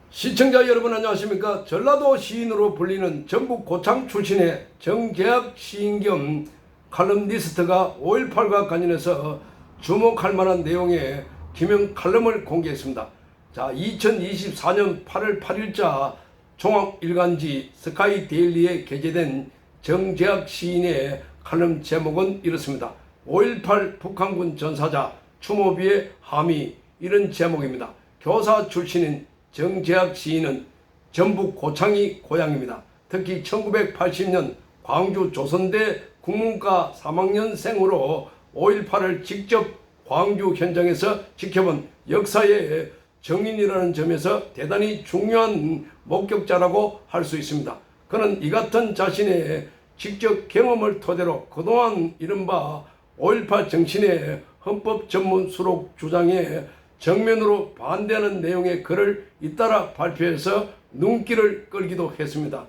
시청자 여러분 안녕하십니까. 전라도 시인으로 불리는 전북 고창 출신의 정재학 시인 겸 칼럼니스트가 5.18과 관련해서 주목할 만한 내용의 기명 칼럼을 공개했습니다. 자, 2024년 8월 8일자 종합일간지 스카이데일리에 게재된 정재학 시인의 칼럼 제목은 이렇습니다. 5.18 북한군 전사자 추모비의 함의, 이런 제목입니다. 교사 출신인 정재학 시인은 전북 고창이 고향입니다. 특히 1980년 광주 조선대 국문과 3학년생으로 5.18을 직접 광주 현장에서 지켜본 역사의 정인이라는 점에서 대단히 중요한 목격자라고 할 수 있습니다. 그는 이 같은 자신의 직접 경험을 토대로 그동안 이른바 5.18 정신의 헌법 전문 수록 주장에 정면으로 반대하는 내용의 글을 잇따라 발표해서 눈길을 끌기도 했습니다.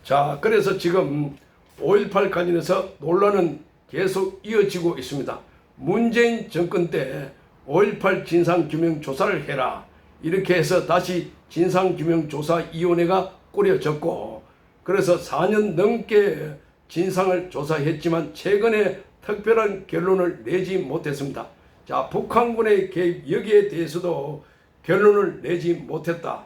자, 그래서 지금 5.18 관련해서 논란은 계속 이어지고 있습니다. 문재인 정권 때 5.18 진상규명조사를 해라, 이렇게 해서 다시 진상규명조사위원회가 꾸려졌고, 그래서 4년 넘게 진상을 조사했지만 최근에 특별한 결론을 내지 못했습니다. 자, 북한군의 개입 여기에 대해서도 결론을 내지 못했다.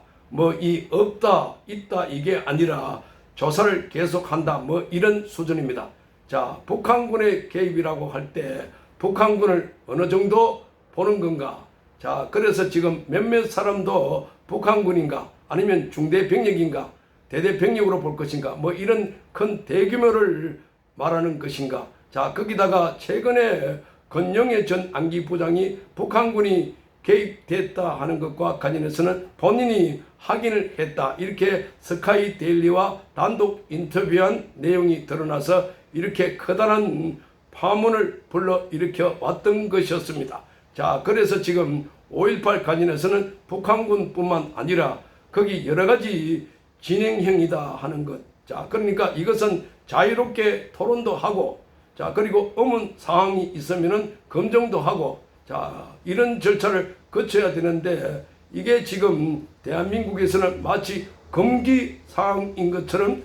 이 없다, 있다 이게 아니라 조사를 계속한다, 이런 수준입니다. 자, 북한군의 개입이라고 할 때 북한군을 어느 정도 보는 건가? 자, 그래서 지금 몇몇 사람도 북한군인가 아니면 중대병력인가 대대병력으로 볼 것인가 이런 큰 대규모를 말하는 것인가. 자, 거기다가 최근에 권영애 전 안기부장이 북한군이 개입됐다 하는 것과 관련해서는 본인이 확인을 했다, 이렇게 스카이데일리와 단독 인터뷰한 내용이 드러나서 이렇게 커다란 파문을 불러일으켜 왔던 것이었습니다. 자, 그래서 지금 5.18 관련해서는 북한군뿐만 아니라 거기 여러가지 진행형이다 하는 것. 자, 그러니까 이것은 자유롭게 토론도 하고, 자, 그리고 의문 사항이 있으면은 검증도 하고, 자, 이런 절차를 거쳐야 되는데 이게 지금 대한민국에서는 마치 금기 사항인 것처럼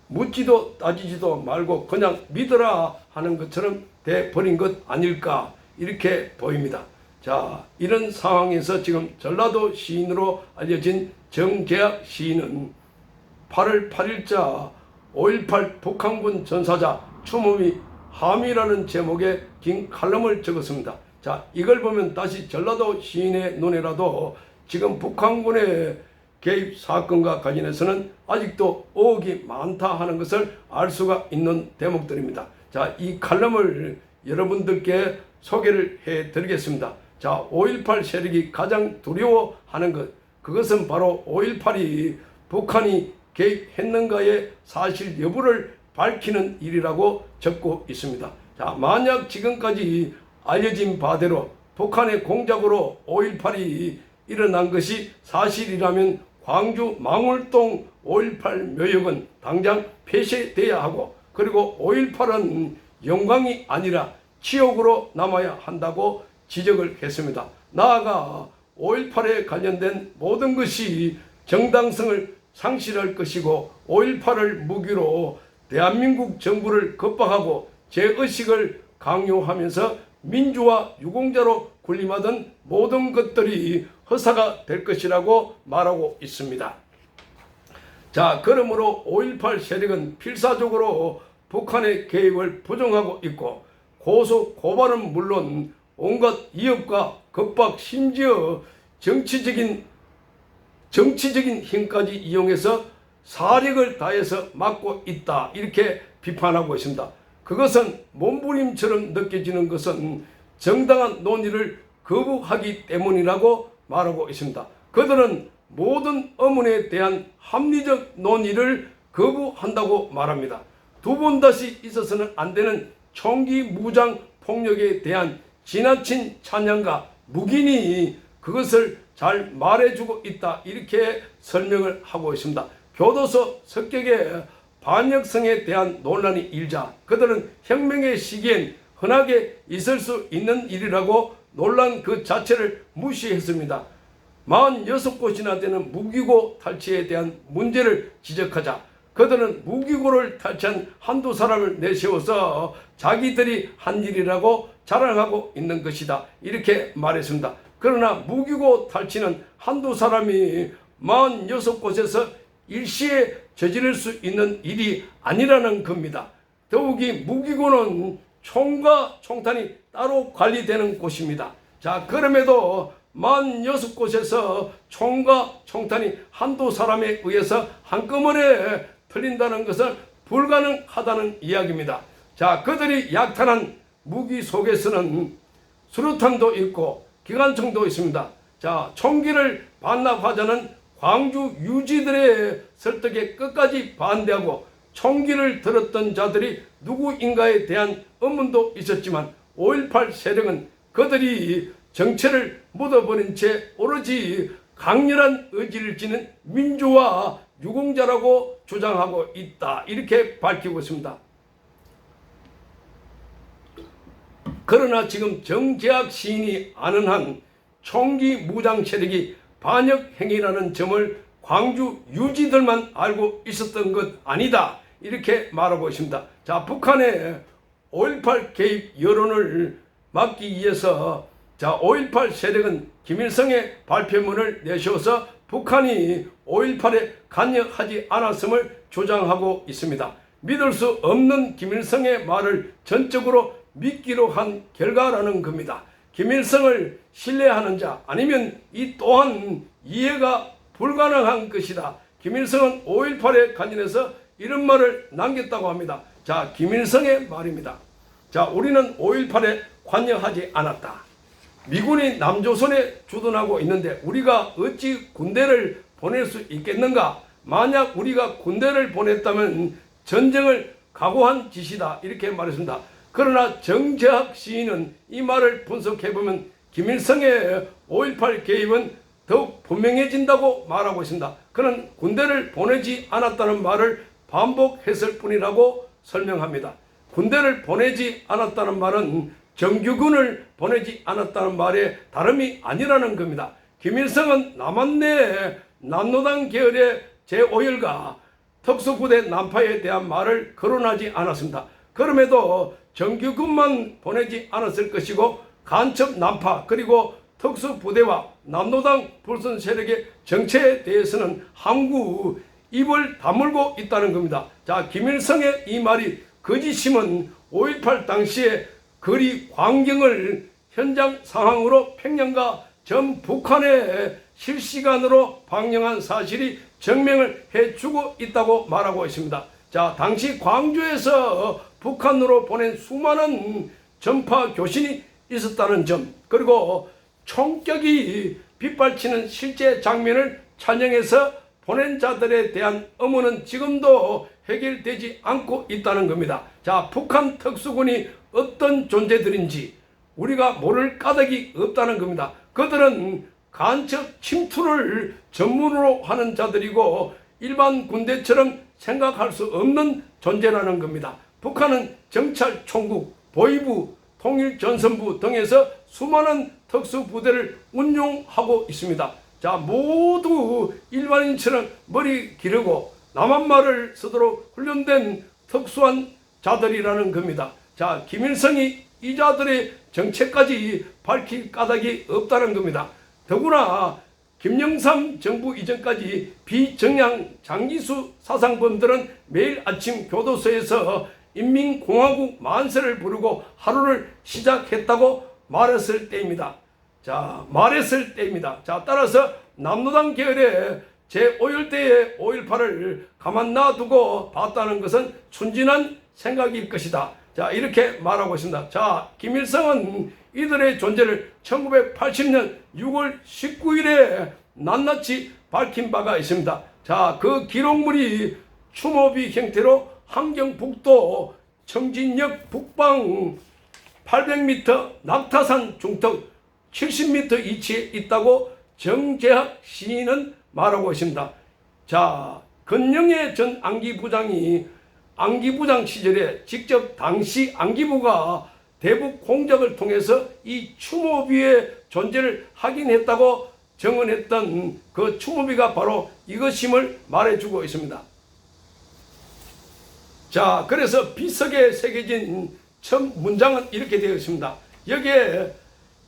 묻지도 따지지도 말고 그냥 믿어라 하는 것처럼 돼버린 것 아닐까, 이렇게 보입니다. 자, 이런 상황에서 지금 전라도 시인으로 알려진 정재학 시인은 8월 8일자 5.18 북한군 전사자 추모의 함의라는 제목의 긴 칼럼을 적었습니다. 자, 이걸 보면 다시 전라도 시인의 눈에라도 지금 북한군의 개입 사건과 관련해서는 아직도 의혹이 많다 하는 것을 알 수가 있는 대목들입니다. 자, 이 칼럼을 여러분들께 소개를 해드리겠습니다. 자, 5.18 세력이 가장 두려워하는 것, 그것은 바로 5.18이 북한이 개입했는가의 사실 여부를 밝히는 일이라고 적고 있습니다. 자, 만약 지금까지 알려진 바대로 북한의 공작으로 5.18이 일어난 것이 사실이라면 광주 망울동 5.18 묘역은 당장 폐쇄돼야 하고, 그리고 5.18은 영광이 아니라 치욕으로 남아야 한다고 지적을 했습니다. 나아가 5.18에 관련된 모든 것이 정당성을 상실할 것이고 5.18을 무기로 대한민국 정부를 겁박하고 제의식을 강요하면서 민주화 유공자로 군림하던 모든 것들이 허사가 될 것이라고 말하고 있습니다. 자, 그러므로 5.18 세력은 필사적으로 북한의 개입을 부정하고 있고 고소 고발은 물론 온갖 위협과 겁박, 심지어 정치적인 힘까지 이용해서 사력을 다해서 막고 있다, 이렇게 비판하고 있습니다. 그것은 몸부림처럼 느껴지는 것은 정당한 논의를 거부하기 때문이라고 말하고 있습니다. 그들은 모든 의문에 대한 합리적 논의를 거부한다고 말합니다. 두 번 다시 있어서는 안 되는 총기 무장 폭력에 대한 지나친 찬양과 묵인이 그것을 잘 말해주고 있다, 이렇게 설명을 하고 있습니다. 교도소 습격의 반역성에 대한 논란이 일자 그들은 혁명의 시기엔 흔하게 있을 수 있는 일이라고 논란 그 자체를 무시했습니다. 46곳이나 되는 무기고 탈취에 대한 문제를 지적하자 그들은 무기고를 탈취한 한두 사람을 내세워서 자기들이 한 일이라고 자랑하고 있는 것이다. 이렇게 말했습니다. 그러나 무기고 탈취는 한두 사람이 46곳에서 일시에 저지를 수 있는 일이 아니라는 겁니다. 더욱이 무기고는 총과 총탄이 따로 관리되는 곳입니다. 자, 그럼에도 46곳에서 총과 총탄이 한두 사람에 의해서 한꺼번에 틀린다는 것은 불가능하다는 이야기입니다. 자, 그들이 약탈한 무기 속에서는 수류탄도 있고 기관총도 있습니다. 자, 총기를 반납하자는 광주 유지들의 설득에 끝까지 반대하고 총기를 들었던 자들이 누구인가에 대한 의문도 있었지만 5.18 세력은 그들이 정체를 묻어버린 채 오로지 강렬한 의지를 지닌 민주화 유공자라고 주장하고 있다. 이렇게 밝히고 있습니다. 그러나 지금 정재학 시인이 아는 한 총기 무장 세력이 반역 행위라는 점을 광주 유지들만 알고 있었던 것 아니다. 이렇게 말하고 있습니다. 자, 북한의 5.18 개입 여론을 막기 위해서 5.18 세력은 김일성의 발표문을 내세워서 북한이 5.18에 관여하지 않았음을 주장하고 있습니다. 믿을 수 없는 김일성의 말을 전적으로 믿기로 한 결과라는 겁니다. 김일성을 신뢰하는 자 아니면 이 또한 이해가 불가능한 것이다. 김일성은 5.18에 관련해서 이런 말을 남겼다고 합니다. 자, 김일성의 말입니다. 자, 우리는 5.18에 관여하지 않았다. 미군이 남조선에 주둔하고 있는데 우리가 어찌 군대를 보낼 수 있겠는가? 만약 우리가 군대를 보냈다면 전쟁을 각오한 짓이다. 이렇게 말했습니다. 그러나 정재학 시인은 이 말을 분석해보면 김일성의 5.18 개입은 더욱 분명해진다고 말하고 있습니다. 그는 군대를 보내지 않았다는 말을 반복했을 뿐이라고 설명합니다. 군대를 보내지 않았다는 말은 정규군을 보내지 않았다는 말에 다름이 아니라는 겁니다. 김일성은 남한 내 남노당 계열의 제5열과 특수부대 난파에 대한 말을 거론하지 않았습니다. 그럼에도 정규군만 보내지 않았을 것이고 간첩 난파 그리고 특수부대와 남노당 불선 세력의 정체에 대해서는 항구 입을 다물고 있다는 겁니다. 자, 김일성의 이 말이 거짓임은 5.18 당시에 거리 광경을 현장 상황으로 평양과 전 북한에 실시간으로 방영한 사실이 증명을 해주고 있다고 말하고 있습니다. 자, 당시 광주에서 북한으로 보낸 수많은 전파 교신이 있었다는 점, 그리고 총격이 빗발치는 실제 장면을 촬영해서 보낸 자들에 대한 의문은 지금도 해결되지 않고 있다는 겁니다. 자, 북한 특수군이 어떤 존재들인지 우리가 모를 까닭이 없다는 겁니다. 그들은 간첩 침투를 전문으로 하는 자들이고 일반 군대처럼 생각할 수 없는 존재라는 겁니다. 북한은 정찰 총국, 보위부, 통일전선부 등에서 수많은 특수부대를 운용하고 있습니다. 자, 모두 일반인처럼 머리 기르고 남한말을 쓰도록 훈련된 특수한 자들이라는 겁니다. 자, 김일성이 이 자들의 정체까지 밝힐 까닭이 없다는 겁니다. 더구나 김영삼 정부 이전까지 비정양 장기수 사상범들은 매일 아침 교도소에서 인민공화국 만세를 부르고 하루를 시작했다고 말했을 때입니다. 자, 따라서 남노당 계열의 제5열대의 5.18을 가만 놔두고 봤다는 것은 순진한 생각일 것이다. 자, 이렇게 말하고 있습니다. 자, 김일성은 이들의 존재를 1980년 6월 19일에 낱낱이 밝힌 바가 있습니다. 자, 그 기록물이 추모비 형태로 함경북도 청진역 북방 800m 낙타산 중턱 70m 위치에 있다고 정재학 시인은 말하고 있습니다. 자, 건영의 전 안기부장이 안기부장 시절에 직접 당시 안기부가 대북 공작을 통해서 이 추모비의 존재를 확인했다고 정언했던 그 추모비가 바로 이것임을 말해주고 있습니다. 자, 그래서 비석에 새겨진 첫 문장은 이렇게 되어 있습니다. 여기에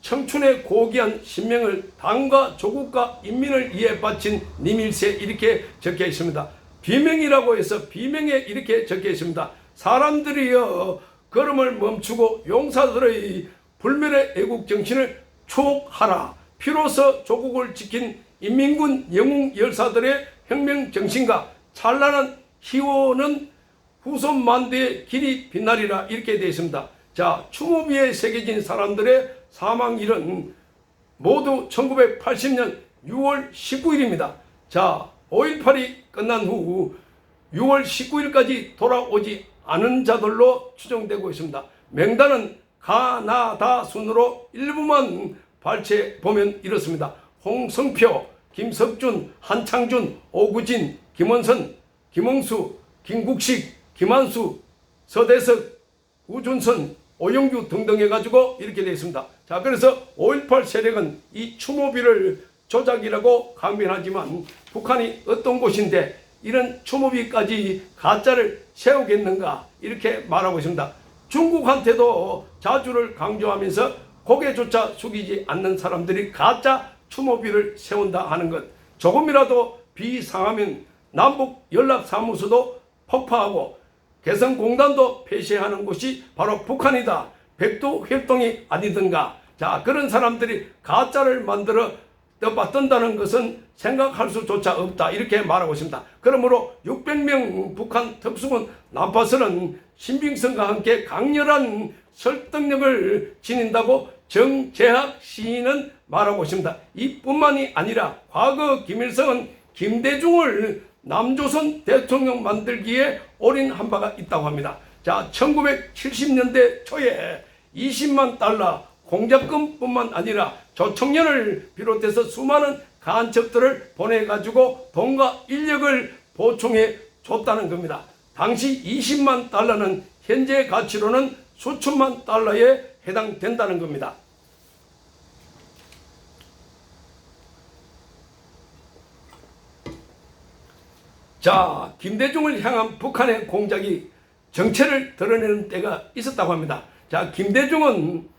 청춘의 고귀한 신명을 당과 조국과 인민을 위해 바친 님일세 이렇게 적혀 있습니다. 비명이라고 해서 비명에 이렇게 적혀 있습니다. 사람들이여 걸음을 멈추고 용사들의 불멸의 애국 정신을 추억하라. 피로서 조국을 지킨 인민군 영웅 열사들의 혁명 정신과 찬란한 희원은 후손 만대의 길이 빛나리라 이렇게 되어 있습니다. 자, 추모비에 새겨진 사람들의 사망일은 모두 1980년 6월 19일입니다. 자, 5.18이 끝난 후 6월 19일까지 돌아오지 않은 자들로 추정되고 있습니다. 명단은 가나다 순으로 일부만 발췌보면 이렇습니다. 홍성표, 김석준, 한창준, 오구진, 김원선, 김홍수, 김국식, 김한수, 서대석, 우준선, 오영규 등등 해가지고 이렇게 되어 있습니다. 자, 그래서 5.18 세력은 이 추모비를 조작이라고 강변하지만 북한이 어떤 곳인데 이런 추모비까지 가짜를 세우겠는가 이렇게 말하고 있습니다. 중국한테도 자주를 강조하면서 고개조차 숙이지 않는 사람들이 가짜 추모비를 세운다 하는 것, 조금이라도 비상하면 남북 연락사무소도 폭파하고 개성공단도 폐쇄하는 곳이 바로 북한이다. 백두혈통이 아니든가. 자, 그런 사람들이 가짜를 만들어 떠받든다는 것은 생각할 수조차 없다 이렇게 말하고 있습니다. 그러므로 600명 북한 특수군 난파선은 신빙성과 함께 강렬한 설득력을 지닌다고 정재학 시인은 말하고 있습니다. 이뿐만이 아니라 과거 김일성은 김대중을 남조선 대통령 만들기에 올인한 바가 있다고 합니다. 자, 1970년대 초에 20만 달러 공작금뿐만 아니라 조청년을 비롯해서 수많은 간첩들을 보내가지고 돈과 인력을 보충해 줬다는 겁니다. 당시 20만 달러는 현재 가치로는 수천만 달러에 해당된다는 겁니다. 자, 김대중을 향한 북한의 공작이 정체를 드러내는 때가 있었다고 합니다. 자, 김대중은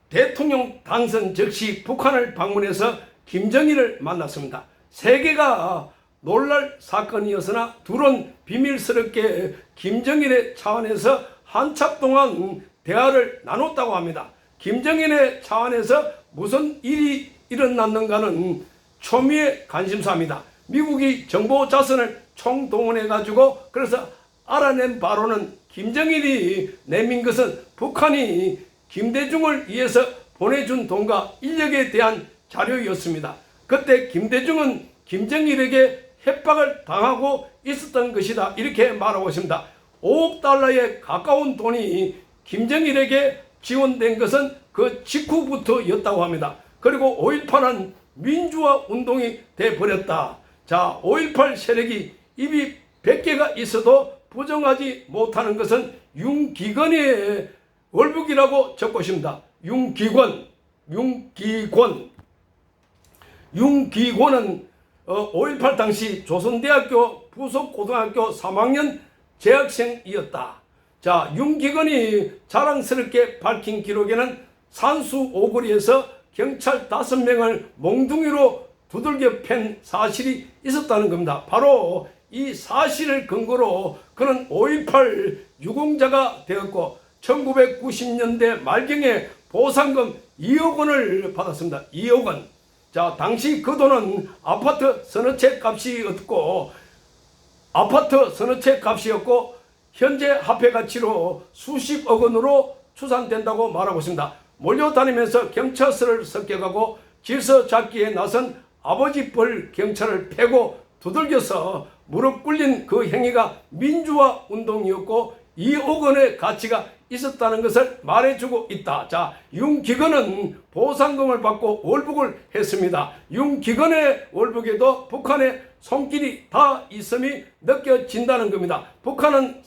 대통령 당선 즉시 북한을 방문해서 김정일을 만났습니다. 세계가 놀랄 사건이었으나 둘은 비밀스럽게 김정일의 차원에서 한참 동안 대화를 나눴다고 합니다. 김정일의 차원에서 무슨 일이 일어났는가는 초미의 관심사입니다. 미국이 정보 자선을 총동원해가지고 그래서 알아낸 바로는 김정일이 내민 것은 북한이 김대중을 위해서 보내준 돈과 인력에 대한 자료였습니다. 그때 김대중은 김정일에게 협박을 당하고 있었던 것이다 이렇게 말하고 있습니다. 5억 달러에 가까운 돈이 김정일에게 지원된 것은 그 직후부터였다고 합니다. 그리고 5.18은 민주화 운동이 돼버렸다. 자, 5.18 세력이 입이 100개가 있어도 부정하지 못하는 것은 윤기건의 월북이라고 적고 있습니다. 윤기권은 5.18 당시 조선대학교 부속고등학교 3학년 재학생이었다. 자, 윤기건이 자랑스럽게 밝힌 기록에는 산수 오거리에서 경찰 5명을 몽둥이로 두들겨 팬 사실이 있었다는 겁니다. 바로 이 사실을 근거로 그는 5.18 유공자가 되었고 1990년대 말경에 보상금 2억 원을 받았습니다. 2억 원. 자, 당시 그 돈은 아파트 서너 채 값이었고 현재 화폐 가치로 수십억 원으로 추산된다고 말하고 있습니다. 몰려다니면서 경찰서를 습격하고 질서 잡기에 나선 아버지 뻘 경찰을 패고 두들겨서 무릎 꿇린 그 행위가 민주화 운동이었고 2억 원의 가치가 있었다는 것을 말해주고 있다. 자, 윤기건은 보상금을 받고 월북을 했습니다. 윤기건의 월북에도 북한의 손길이 다 있음이 느껴진다는 겁니다. 북한은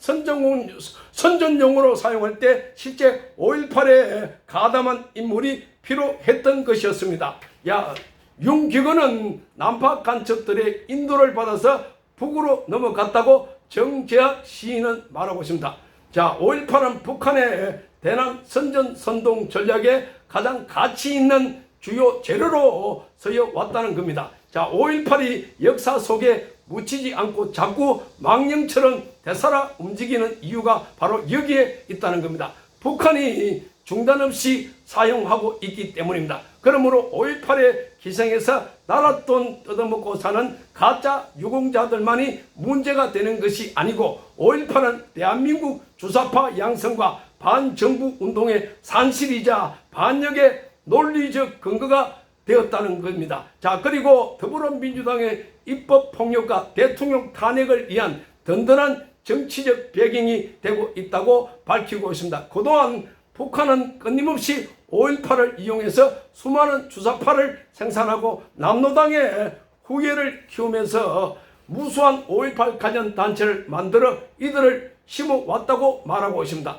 선전용으로 사용할 때 실제 5.18에 가담한 인물이 필요했던 것이었습니다. 야, 윤기근은 남파 간첩들의 인도를 받아서 북으로 넘어갔다고 정재학 시인은 말하고 있습니다. 자, 5.18은 북한의 대남 선전 선동 전략에 가장 가치 있는 주요 재료로 서여 왔다는 겁니다. 자, 5.18이 역사 속에 묻히지 않고 자꾸 망령처럼 되살아 움직이는 이유가 바로 여기에 있다는 겁니다. 북한이 중단 없이 사용하고 있기 때문입니다. 그러므로 5.18의 기생에서 나랏돈 뜯어먹고 사는 가짜 유공자들만이 문제가 되는 것이 아니고 5.18은 대한민국 주사파 양성과 반정부 운동의 산실이자 반역의 논리적 근거가 되었다는 겁니다. 자, 그리고 더불어민주당의 입법폭력과 대통령 탄핵을 위한 든든한 정치적 배경이 되고 있다고 밝히고 있습니다. 그동안 북한은 끊임없이 5.18을 이용해서 수많은 주사파를 생산하고 남로당의 후예를 키우면서 무수한 5.18 관련 단체를 만들어 이들을 심어왔다고 말하고 있습니다.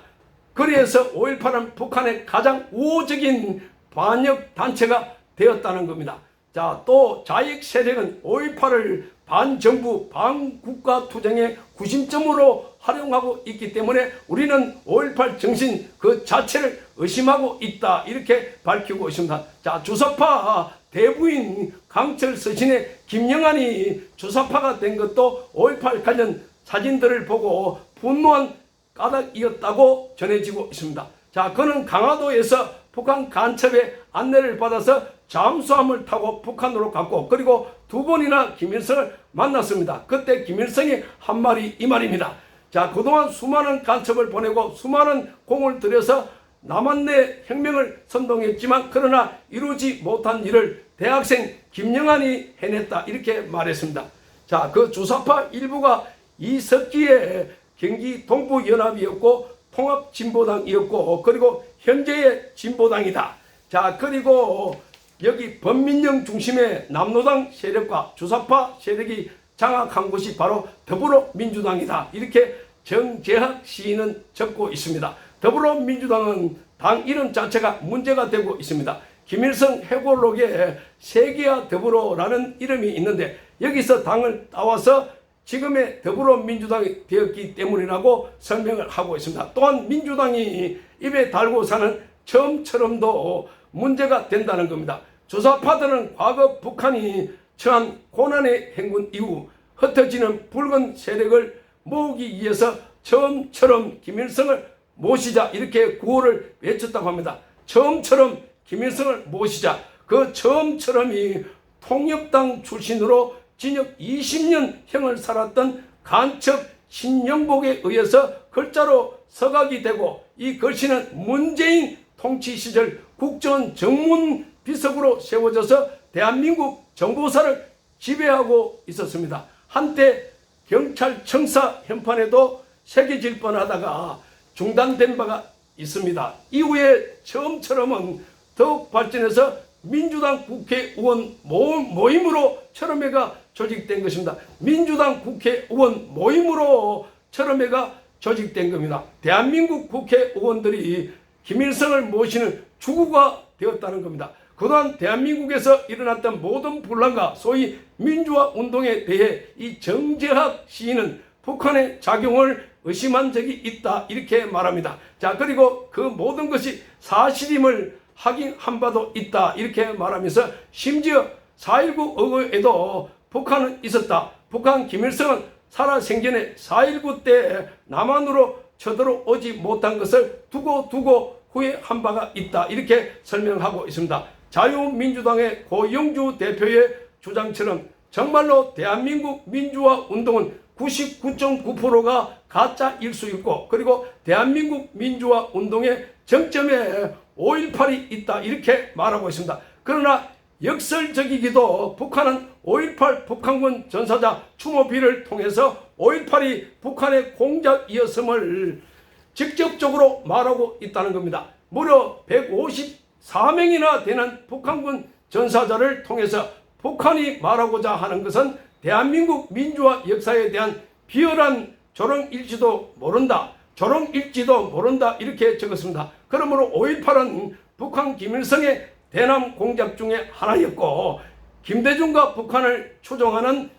그래서 5.18은 북한의 가장 우호적인 반역 단체가 되었다는 겁니다. 자, 또 자익 세력은 5.18을 반정부 반국가 투쟁의 구심점으로 활용하고 있기 때문에 우리는 5.18 정신 그 자체를 의심하고 있다, 이렇게 밝히고 있습니다. 자, 주사파 대부인 강철 서신의 김영환이 주사파가 된 것도 5.18 관련 사진들을 보고 분노한 까닭이었다고 전해지고 있습니다. 자, 그는 강화도에서 북한 간첩의 안내를 받아서 잠수함을 타고 북한으로 갔고, 그리고 두 번이나 김일성을 만났습니다. 그때 김일성이 한 말이 이 말입니다. 자, 그동안 수많은 간첩을 보내고 수많은 공을 들여서 남한내 혁명을 선동했지만 그러나 이루지 못한 일을 대학생 김영환이 해냈다, 이렇게 말했습니다. 자, 그 주사파 일부가 이석기의 경기 동부연합이었고 통합진보당이었고 그리고 현재의 진보당이다. 자, 그리고 여기 범민령 중심의 남로당 세력과 주사파 세력이 장악한 곳이 바로 더불어민주당이다, 이렇게 정재학 시인은 적고 있습니다. 더불어민주당은 당 이름 자체가 문제가 되고 있습니다. 김일성 회고록에 세계와 더불어라는 이름이 있는데 여기서 당을 따와서 지금의 더불어민주당이 되었기 때문이라고 설명을 하고 있습니다. 또한 민주당이 입에 달고 사는 처음처럼도 문제가 된다는 겁니다. 주사파들은 과거 북한이 처한 고난의 행군 이후 흩어지는 붉은 세력을 모으기 위해서 처음처럼 김일성을 모시자, 이렇게 구호를 외쳤다고 합니다. 처음처럼 김일성을 모시자. 그 처음처럼이 통역당 출신으로 징역 20년형을 살았던 간첩 신영복에 의해서 글자로 서각이 되고, 이 글씨는 문재인 통치 시절 국정원 정문 비석으로 세워져서 대한민국 정보사를 지배하고 있었습니다. 한때 경찰청사 현판에도 새겨질 뻔하다가 중단된 바가 있습니다. 이후에 처음처럼은 더욱 발전해서 민주당 국회의원 모임으로 철험회가 조직된 것입니다. 민주당 국회의원 모임으로 철험회가 조직된 겁니다. 대한민국 국회의원들이 김일성을 모시는 주구가 되었다는 겁니다. 그동안 대한민국에서 일어났던 모든 분란과 소위 민주화 운동에 대해 이 정재학 시인은 북한의 작용을 의심한 적이 있다, 이렇게 말합니다. 자, 그리고 그 모든 것이 사실임을 확인한 바도 있다, 이렇게 말하면서 심지어 4.19 의거에도 북한은 있었다. 북한 김일성은 살아생전에 4.19 때 남한으로 쳐들어오지 못한 것을 두고 후회한 바가 있다, 이렇게 설명하고 있습니다. 자유민주당의 고영주 대표의 주장처럼 정말로 대한민국 민주화 운동은 99.9%가 가짜일 수 있고, 그리고 대한민국 민주화 운동의 정점에 5.18이 있다, 이렇게 말하고 있습니다. 그러나 역설적이기도 북한은 5.18 북한군 전사자 추모비를 통해서 5.18이 북한의 공작이었음을 직접적으로 말하고 있다는 겁니다. 무려 154명이나 되는 북한군 전사자를 통해서 북한이 말하고자 하는 것은 대한민국 민주화 역사에 대한 비열한 조롱일지도 모른다, 이렇게 적었습니다. 그러므로 5.18은 북한 김일성의 대남 공작 중에 하나였고, 김대중과 북한을 추종하는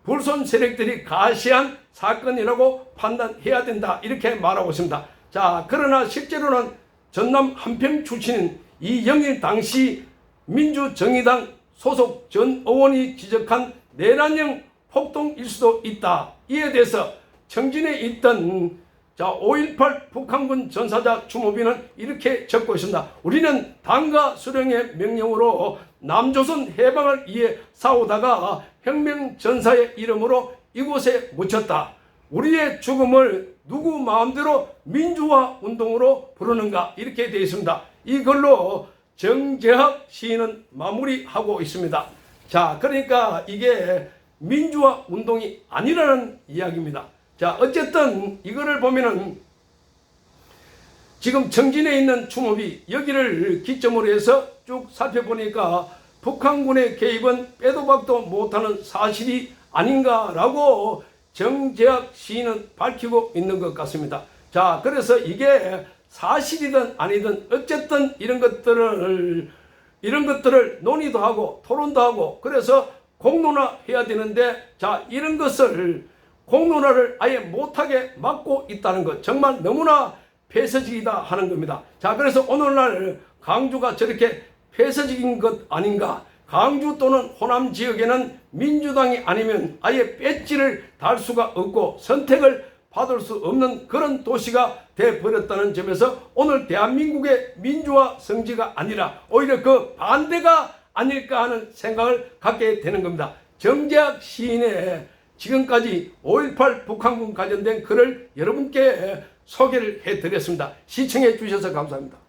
불손 세력들이 가시한 사건이라고 판단해야 된다 이렇게 말하고 있습니다. 자, 그러나 실제로는 전남 한평 출신인 이영일 당시 민주정의당 소속 전 의원이 지적한 내란형 폭동일 수도 있다. 이에 대해서 청진에 있던 5.18 북한군 전사자 주모비는 이렇게 적고 있습니다. 우리는 당과 수령의 명령으로 남조선 해방을 위해 싸우다가 혁명전사의 이름으로 이곳에 묻혔다. 우리의 죽음을 누구 마음대로 민주화 운동으로 부르는가 이렇게 되어 있습니다. 이걸로 정재학 시인은 마무리하고 있습니다. 자, 그러니까 이게 민주화 운동이 아니라는 이야기입니다. 자, 어쨌든 이거를 보면은 지금 청진에 있는 주모비 여기를 기점으로 해서 쭉 살펴보니까 북한군의 개입은 빼도 박도 못하는 사실이 아닌가라고 정재학 시인은 밝히고 있는 것 같습니다. 자, 그래서 이게 사실이든 아니든 어쨌든 이런 것들을 논의도 하고 토론도 하고 그래서 공론화해야 되는데, 자, 이런 것을 공론화를 아예 못하게 막고 있다는 것 정말 너무나 폐쇄적이다 하는 겁니다. 자, 그래서 오늘날 광주가 저렇게 폐쇄적인 것 아닌가. 광주 또는 호남 지역에는 민주당이 아니면 아예 배지를 달 수가 없고 선택을 받을 수 없는 그런 도시가 되어버렸다는 점에서 오늘 대한민국의 민주화 성지가 아니라 오히려 그 반대가 아닐까 하는 생각을 갖게 되는 겁니다. 정재학 시인의 지금까지 5.18 북한군 관련된 글을 여러분께 소개를 해드렸습니다. 시청해 주셔서 감사합니다.